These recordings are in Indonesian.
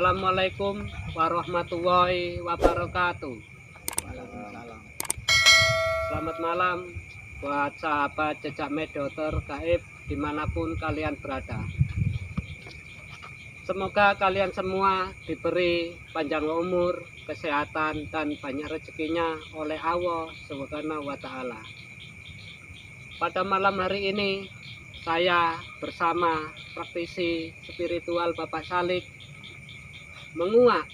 Assalamualaikum warahmatullahi wabarakatuh. Waalaikumsalam. Selamat malam buat sahabat Jejak Mediotor Gaib dimanapun kalian berada. Semoga kalian semua diberi panjang umur, kesehatan, dan banyak rezekinya oleh Allah Subhanahu wa Ta'ala. Pada malam hari ini, saya bersama praktisi spiritual Bapak Salik menguak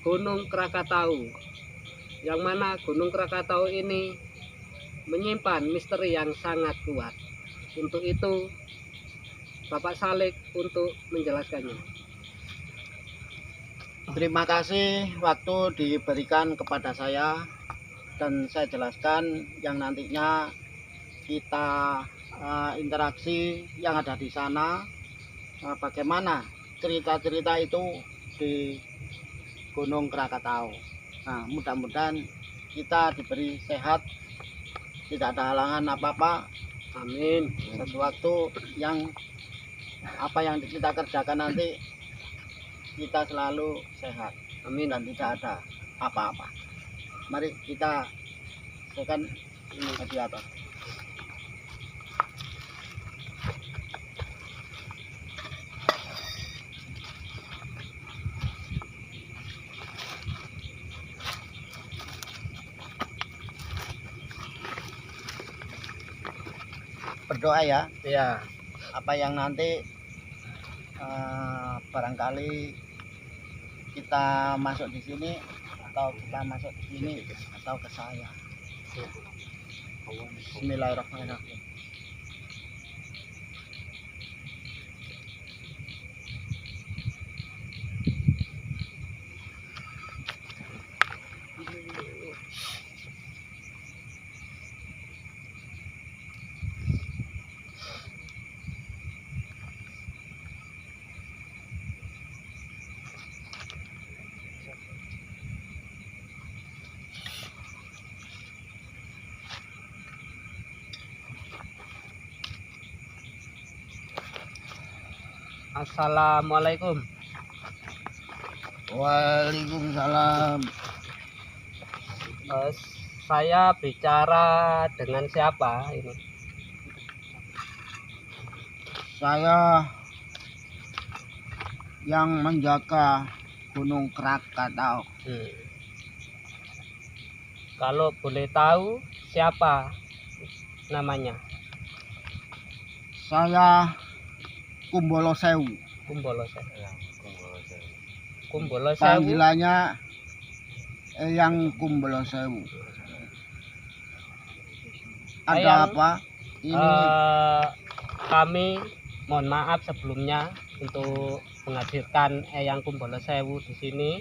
Gunung Krakatau, yang mana Gunung Krakatau ini menyimpan misteri yang sangat kuat. Untuk itu, Bapak Salik untuk menjelaskannya. Terima kasih waktu diberikan kepada saya dan saya jelaskan yang nantinya kita interaksi yang ada di sana, bagaimana cerita-cerita itu di Gunung Krakatau. Nah, mudah-mudahan kita diberi sehat, tidak ada halangan apa-apa. Amin. Sesuatu yang apa yang kita kerjakan nanti kita selalu sehat. Amin. Dan tidak ada apa-apa. Mari kita tekan di atas. Berdoa ya. Ya, Apa yang nanti barangkali kita masuk di sini atau kita masuk di sini atau ke saya. Bismillahirrahmanirrahim. Assalamualaikum. Waalaikumsalam. Saya bicara dengan siapa ini? Saya yang menjaga Gunung Krakatau. Kalau boleh tahu siapa namanya? Saya Kumbolo Sewu. Kumbolo Sewu. Kumbolo Sewu. Panggilannya Eyang Kumbolo Sewu. Ada Eyang, apa? Ini kami mohon maaf sebelumnya untuk menghadirkan Eyang Kumbolo Sewu di sini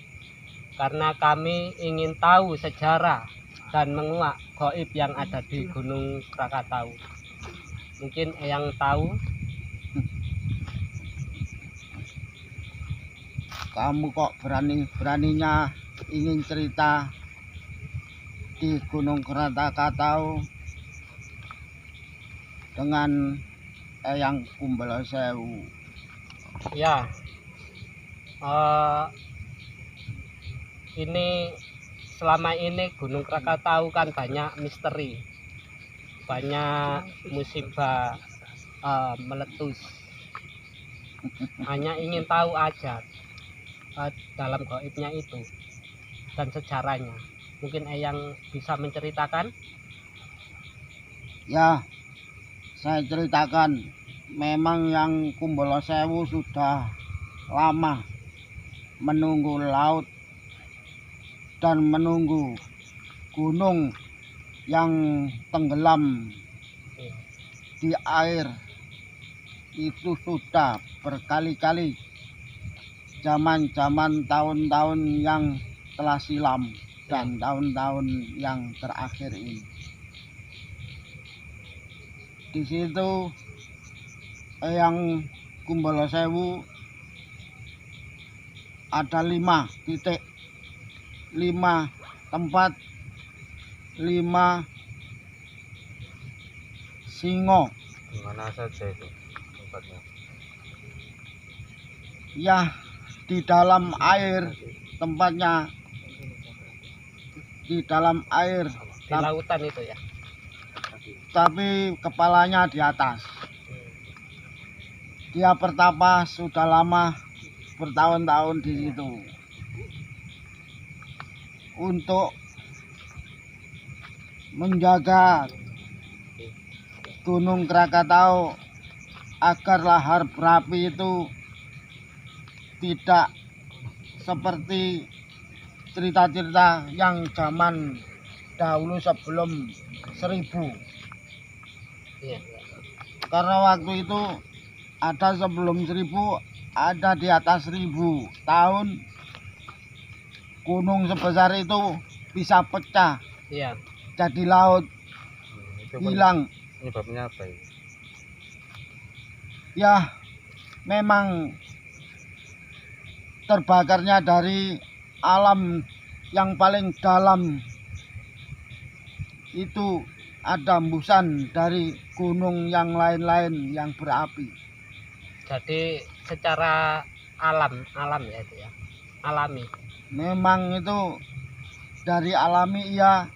karena kami ingin tahu sejarah dan menguak gaib yang ada di Gunung Krakatau. Mungkin Eyang tahu. kamu kok beraninya ingin cerita di Gunung Krakatau dengan Eyang Kumbolo Sewu. Ya, ini selama ini Gunung Krakatau kan banyak misteri, banyak musibah meletus. Hanya ingin tahu aja dalam gaibnya itu dan sejarahnya. Mungkin Eyang bisa menceritakan? Ya, saya ceritakan. Memang yang Kumbolo Sewu sudah lama menunggu laut dan menunggu gunung yang tenggelam di air. Itu sudah berkali-kali, zaman-zaman tahun-tahun yang telah silam dan tahun-tahun yang terakhir ini. Di situ Eyang Kumbolo Sewu ada 5 titik, 5 tempat, 5 singo. Di mana saja itu tempatnya? Ya, di dalam air, tempatnya di dalam air, Di lautan itu ya. tapi kepalanya di atas. Dia bertapa sudah lama, bertahun-tahun di situ untuk menjaga Gunung Krakatau agar lahar berapi itu tidak seperti cerita-cerita yang zaman dahulu sebelum 1000. Iya. Karena waktu itu ada sebelum 1000, ada di atas 1000 tahun. Gunung sebesar itu bisa pecah Iya. jadi laut, hilang. Penyebabnya apa ya? Ya memang terbakarnya dari alam yang paling dalam itu, ada hembusan dari gunung yang lain-lain yang berapi. Jadi secara alam ya itu ya. Alami. Memang itu dari alami, iya.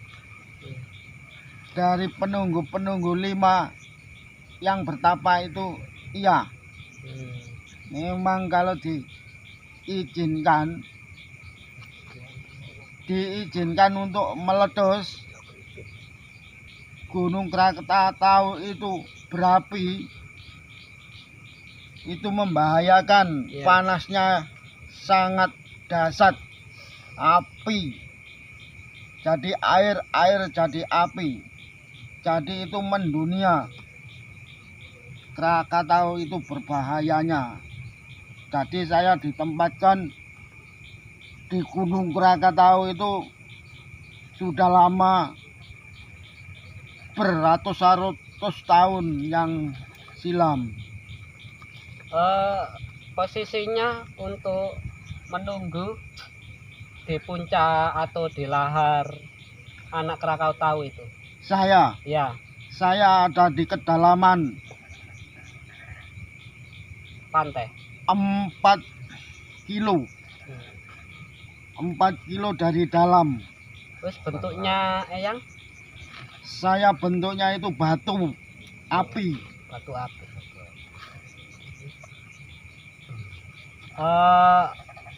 Dari penunggu-penunggu 5 yang bertapa itu, iya. Memang kalau diizinkan untuk meletus, Gunung Krakatau itu berapi, itu membahayakan. Iya. Panasnya sangat dahsyat, api jadi air, air jadi api, jadi itu mendunia. Krakatau itu berbahayanya. Jadi saya ditempatkan di Gunung Krakatau itu sudah lama, beratus-ratus tahun yang silam. Posisinya untuk menunggu di puncak atau di lahar anak Krakatau itu. Saya Ya, ada di kedalaman pantai. 4 kilo 4 kilo dari dalam. Terus bentuknya Eyang Saya bentuknya itu batu api. batu api.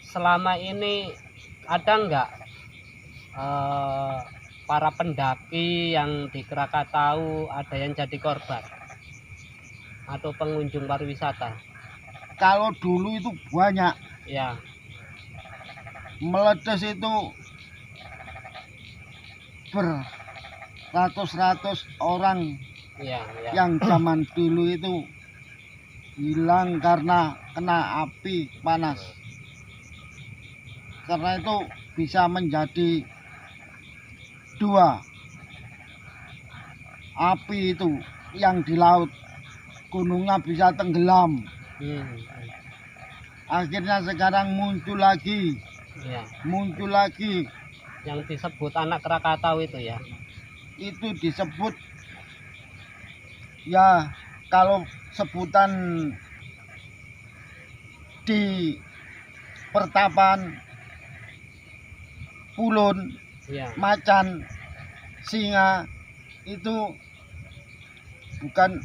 Selama ini ada nggak para pendaki yang di Krakatau ada yang jadi korban atau pengunjung pariwisata? Kalau dulu itu banyak, Ya, meletus itu beratus-ratus orang ya, ya. yang zaman dulu itu hilang karena kena api panas. Karena itu bisa menjadi 2. Api itu yang di laut, gunungnya bisa tenggelam. Akhirnya sekarang muncul lagi, Ya. yang disebut anak Krakatau itu ya. itu disebut, ya kalau sebutan di pertapaan Pulun, Ya. Macan, Singa itu bukan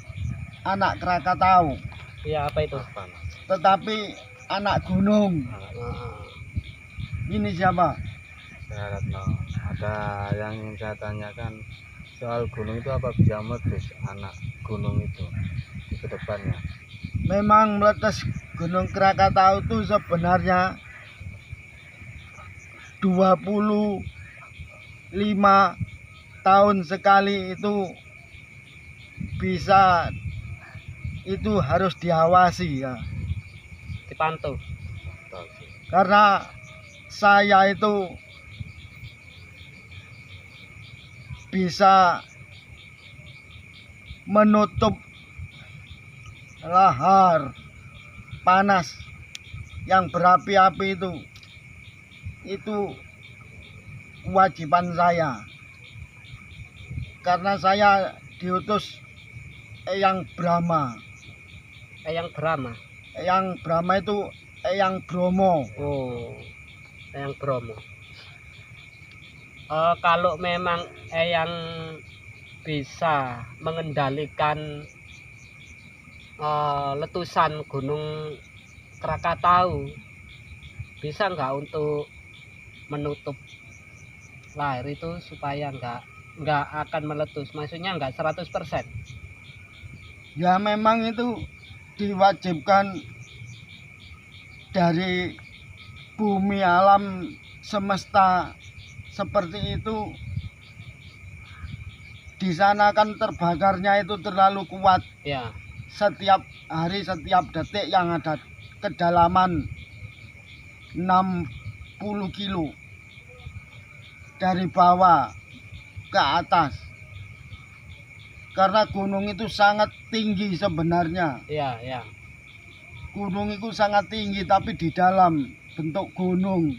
anak Krakatau, Ya, apa itu? tetapi anak gunung. Ini siapa? Saya Ratno. Ada yang ingin saya tanyakan soal gunung itu, apa bisa meletus anak gunung itu di kedepannya? Memang meletus Gunung Krakatau itu sebenarnya 25 tahun sekali itu bisa, itu harus diawasi ya. Dipantau. Karena saya itu bisa menutup lahar panas yang berapi-api itu kewajiban saya, karena saya diutus Eyang Brahma. Eyang Brahma. Eyang Brahma itu Eyang Bromo. Oh, Eyang Bromo. Kalau memang Eyang bisa mengendalikan letusan Gunung Krakatau, bisa nggak untuk menutup lahar itu supaya nggak akan meletus, maksudnya nggak 100%. Ya memang itu diwajibkan dari bumi alam semesta seperti itu. Di sana kan terbakarnya itu terlalu kuat. Ya, Setiap hari, setiap detik yang ada kedalaman 60 kilo dari bawah ke atas. Karena gunung itu sangat tinggi sebenarnya. ya, ya. Gunung itu sangat tinggi tapi di dalam bentuk gunung.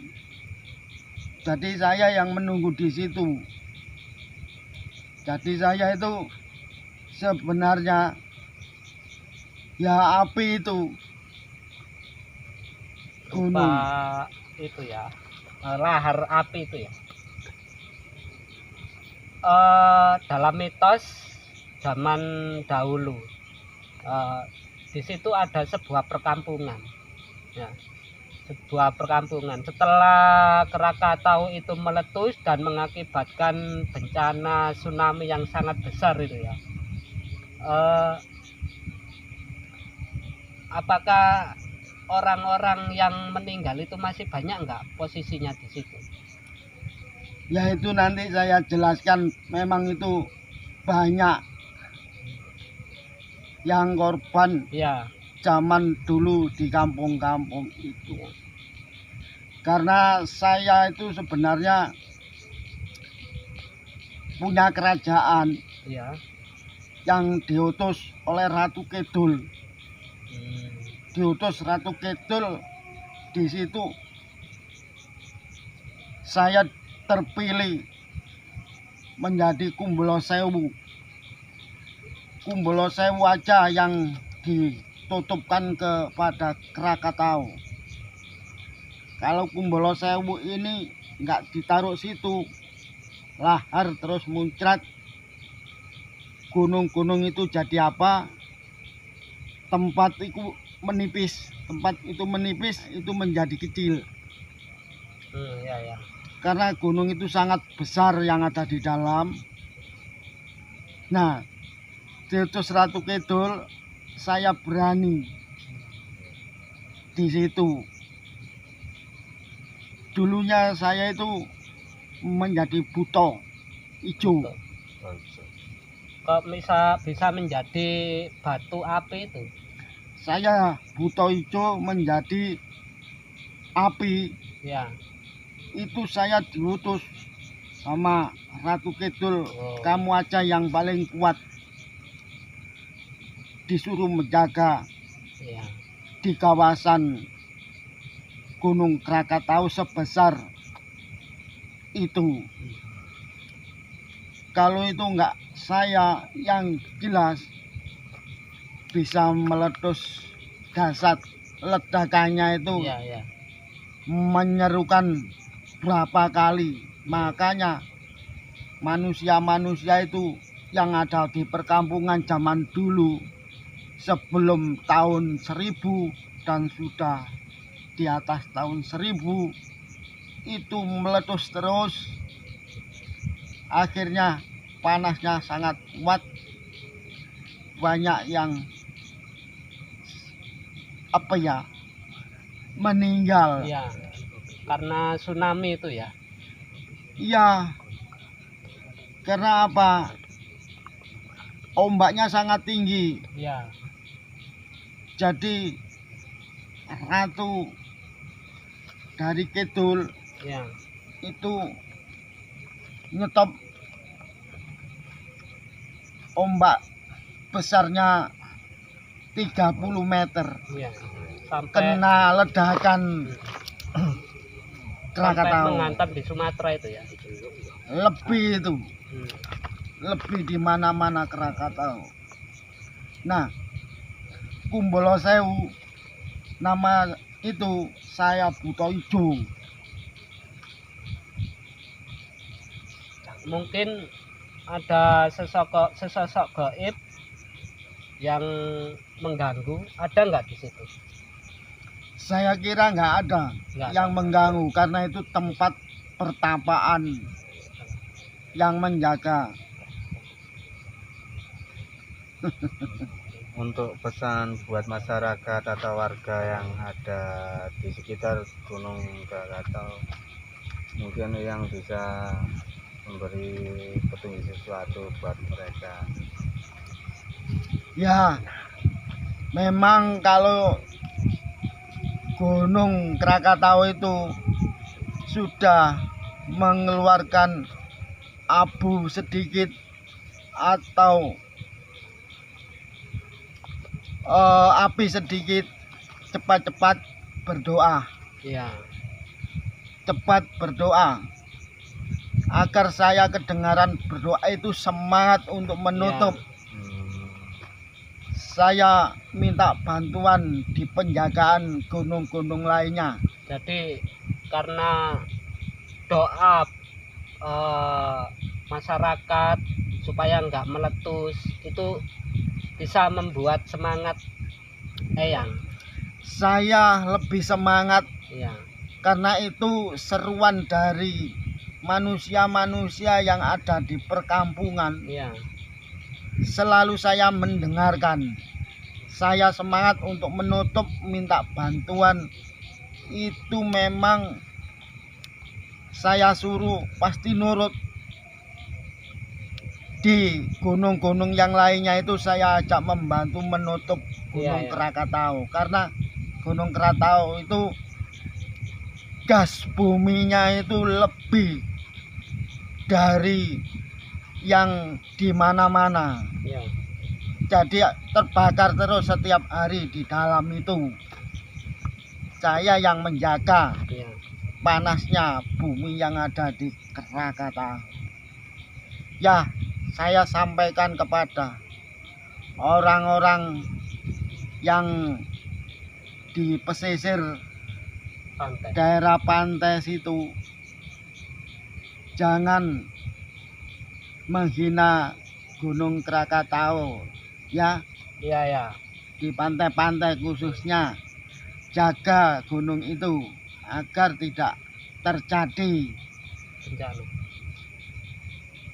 Jadi saya yang menunggu di situ. Jadi saya itu sebenarnya ya api itu gunung. Berupa itu ya, lahar api itu ya. Dalam mitos zaman dahulu, di situ ada sebuah perkampungan, ya, sebuah perkampungan. Setelah Krakatau itu meletus dan mengakibatkan bencana tsunami yang sangat besar itu ya, apakah orang-orang yang meninggal itu masih banyak nggak posisinya di situ? Ya itu nanti saya jelaskan, memang itu banyak yang korban Ya, zaman dulu di kampung-kampung itu. Karena saya itu sebenarnya punya kerajaan ya. yang diutus oleh Ratu Kidul. Hmm. Diutus Ratu Kidul, di situ saya terpilih menjadi Kumbolo Sewu. Kumbolo Sewu aja yang ditutupkan kepada Krakatau. Kalau Kumbolo Sewu ini nggak ditaruh situ, lahar terus muncrat, gunung-gunung itu jadi apa? Tempat itu menipis, itu menjadi kecil. Ya, ya. Karena gunung itu sangat besar yang ada di dalam. Nah, diutus Ratu Kidul, saya berani di situ. Dulunya saya itu menjadi buto hijau. Kok bisa menjadi batu api itu? Saya buto hijau menjadi api. Ya. Itu saya diutus sama Ratu Kidul. Oh. Kamu aja yang paling kuat, disuruh menjaga Ya. di kawasan Gunung Krakatau sebesar itu. Kalau itu enggak, saya yang jelas bisa meletus dasar ledakannya itu. Ya, ya. Menyerukan berapa kali. Makanya manusia-manusia itu yang ada di perkampungan zaman dulu sebelum tahun 1000 dan sudah di atas tahun 1000 itu meletus terus. Akhirnya panasnya sangat kuat, banyak yang meninggal. Ya. Karena tsunami itu ya. Iya, karena apa? Ombaknya sangat tinggi. Ya. Jadi Ratu dari Kidul Ya. itu nyetop ombak besarnya 30 meter. Ya. Sampai Kena ledakan sampai Krakatau. menghantam di Sumatera itu ya. Lebih itu, Hmm. lebih di mana-mana Krakatau. Nah, Kumbolo Sewu, nama itu saya buta ijo. Mungkin ada sesosok gaib yang mengganggu, ada nggak di situ? Saya kira nggak ada Nggak yang ada. mengganggu karena itu tempat pertapaan yang menjaga. Untuk pesan buat masyarakat atau warga yang ada di sekitar Gunung Krakatau, mungkin yang bisa memberi petunjuk sesuatu buat mereka. Ya, memang kalau Gunung Krakatau itu sudah mengeluarkan abu sedikit atau api sedikit, cepat-cepat berdoa, Iya, cepat berdoa agar saya kedengaran berdoa itu semangat untuk menutup. Saya minta bantuan di penjagaan gunung-gunung lainnya. jadi karena doa masyarakat supaya nggak meletus itu bisa membuat semangat eyang. Saya lebih semangat Iya, karena itu seruan dari manusia-manusia yang ada di perkampungan. iya, Selalu saya mendengarkan. Saya semangat untuk menutup, minta bantuan. Itu memang saya suruh pasti nurut. Di gunung-gunung yang lainnya itu saya ajak membantu menutup Gunung Iya. Krakatau, karena Gunung Krakatau itu gas buminya itu lebih dari yang di mana-mana. iya. Jadi terbakar terus setiap hari di dalam itu. Saya yang menjaga Iya. panasnya bumi yang ada di Krakatau. Ya, saya sampaikan kepada orang-orang yang di pesisir Pantai. daerah pantai situ, jangan menghina Gunung Krakatau ya. Iya, ya. Di pantai-pantai khususnya jaga gunung itu agar tidak terjadi Bencana.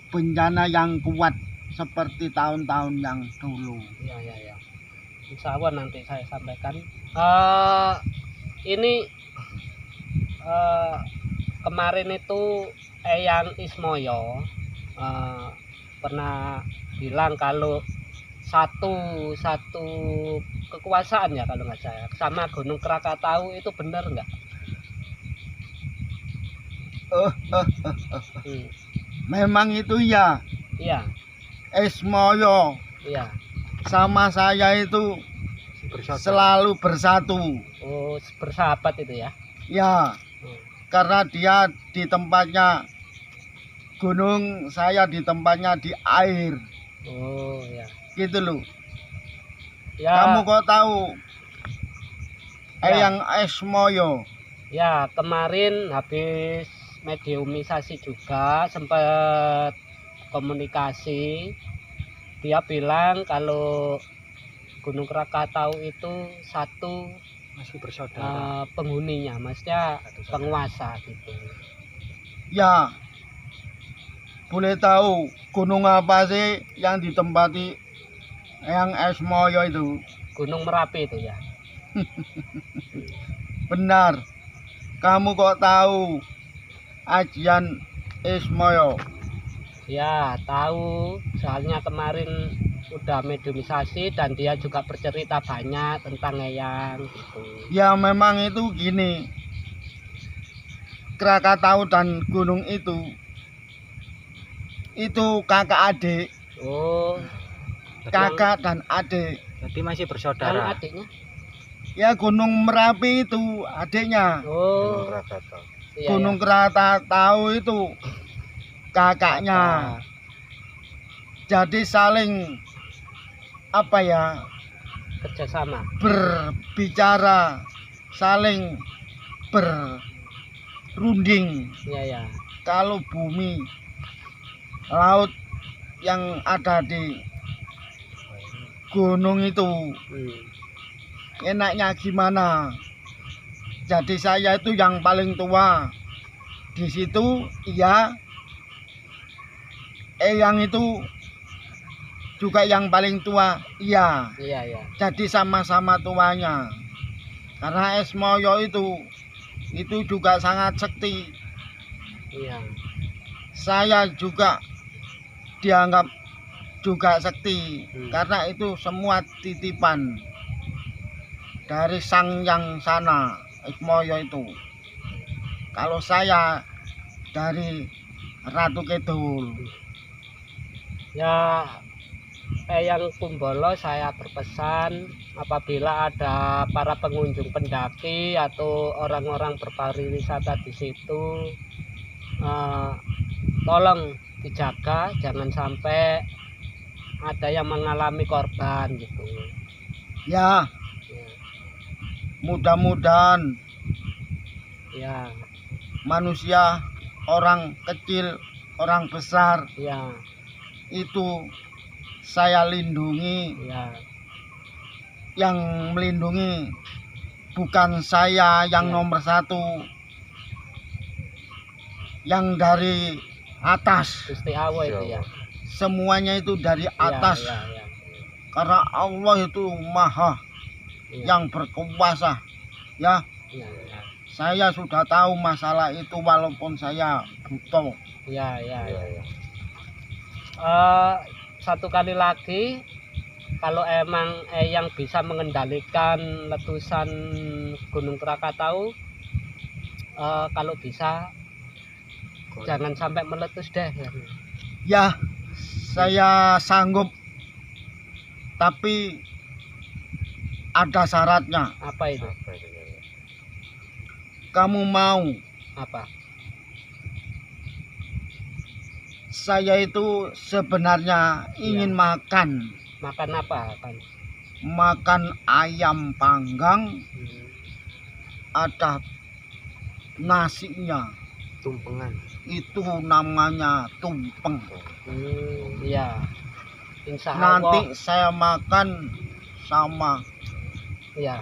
bencana yang kuat seperti tahun-tahun yang dulu. Iya, iya, ya. Insya Allah nanti saya sampaikan. Ini kemarin itu Eyang Ismoyo pernah bilang kalau satu kekuasaan ya kalau nggak saya sama Gunung Krakatau itu benar nggak? Memang itu ya, Iya, Ismoyo iya. sama saya itu selalu bersatu. Oh, bersahabat itu ya. Ya, karena dia di tempatnya gunung, saya di tempatnya di air. Oh, ya. Gitu loh. Ya. Kamu kok tahu Ya. Eyang Ismoyo? Ya, kemarin habis mediumisasi juga sempat komunikasi. Dia bilang kalau Gunung Krakatau itu satu Masih bersaudara. penghuninya, maksudnya penguasa gitu. Ya, boleh tahu gunung apa sih yang ditempati Eyang Ismoyo itu? Gunung Merapi itu ya. Benar. Kamu kok tahu ajian Ismoyo? Ya, tahu. Soalnya kemarin udah mediumisasi dan dia juga bercerita banyak tentang Eyang gitu. Ya memang itu gini. Krakatau dan gunung itu kakak adik, Oh, kakak dan adik. Jadi masih yang bersaudara. adiknya? Ya Gunung Merapi itu adiknya. Oh, Gunung Krakatau. iya, Gunung Krakatau itu kakaknya. Jadi saling apa ya, kerjasama. berbicara saling berunding. Iya, ya. Kalau bumi laut yang ada di gunung itu enaknya gimana? Jadi saya itu yang paling tua di situ, iya. Eyang itu juga yang paling tua, iya. Iya, ya. Jadi sama-sama tuanya. Karena Esmoyo itu juga sangat sakti. Iya. Saya juga dianggap juga sakti karena itu semua titipan dari Sang Yang sana, Esmoyo itu. Kalau saya dari Ratu Kidul. Ya, Eyang Kumbolo, saya berpesan apabila ada para pengunjung pendaki atau orang-orang berpariwisata di situ, tolong dijaga, jangan sampai ada yang mengalami korban gitu. Ya, mudah-mudahan Ya, manusia, orang kecil, orang besar ya, itu saya lindungi. ya, Yang melindungi bukan saya yang Ya. nomor satu, yang dari atas. Gusti Allah itu ya. Semuanya itu dari Ya, atas. ya, ya, Karena Allah itu maha ya, yang berkuasa. Ya, ya, ya, saya sudah tahu masalah itu walaupun saya buta. ya, ya, ya. ya. Satu kali lagi, kalau emang Eyang bisa mengendalikan letusan Gunung Krakatau, kalau bisa jangan sampai meletus deh. Ya, saya sanggup. Tapi ada syaratnya. Apa itu? Apa itu, ya? Kamu mau Apa? saya itu sebenarnya ingin makan Apa kan? makan ayam panggang, ada nasinya, Tumpengan. itu namanya tumpeng. Iya. Insya Nanti Allah. saya makan sama Iya.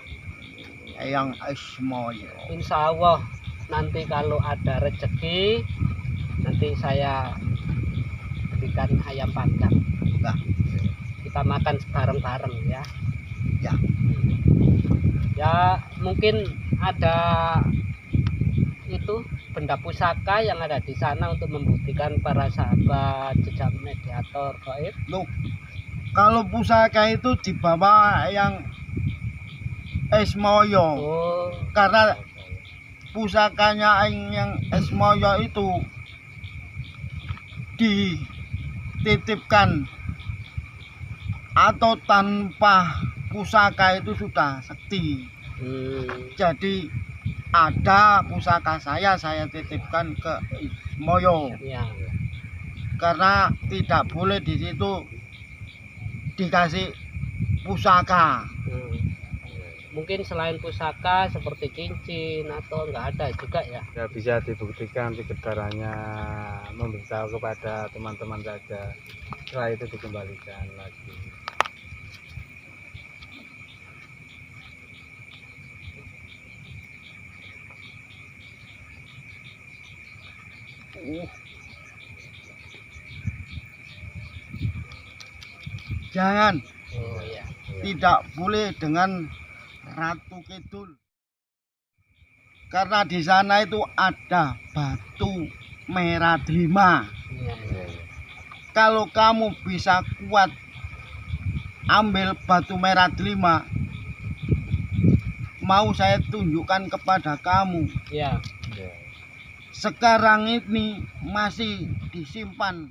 Eyang Esmoyo. Insya Allah nanti kalau ada rezeki, nanti saya berikan ayam panggang. Nah, Kita makan bareng-bareng ya. ya, Ya, mungkin ada itu benda pusaka yang ada di sana untuk membuktikan para sahabat jejak mediator gaib. loh, kalau pusaka itu dibawa Eyang Esmoyo. Oh, Karena pusakanya Eyang Esmoyo itu dititipkan atau tanpa pusaka itu sudah sakti. Jadi ada pusaka saya titipkan ke Esmoyo ya. karena tidak boleh di situ dikasih pusaka. Mungkin selain pusaka seperti cincin atau enggak ada juga ya. Ya bisa dibuktikan sekitarannya, memberitahu kepada teman-teman saja. Setelah itu dikembalikan lagi. Jangan, Oh ya. tidak boleh dengan Ratu Kidul. Karena di sana itu ada batu merah delima. Ya, ya. Kalau kamu bisa kuat ambil batu merah delima, mau saya tunjukkan kepada kamu. Ya. Ya. Sekarang ini masih disimpan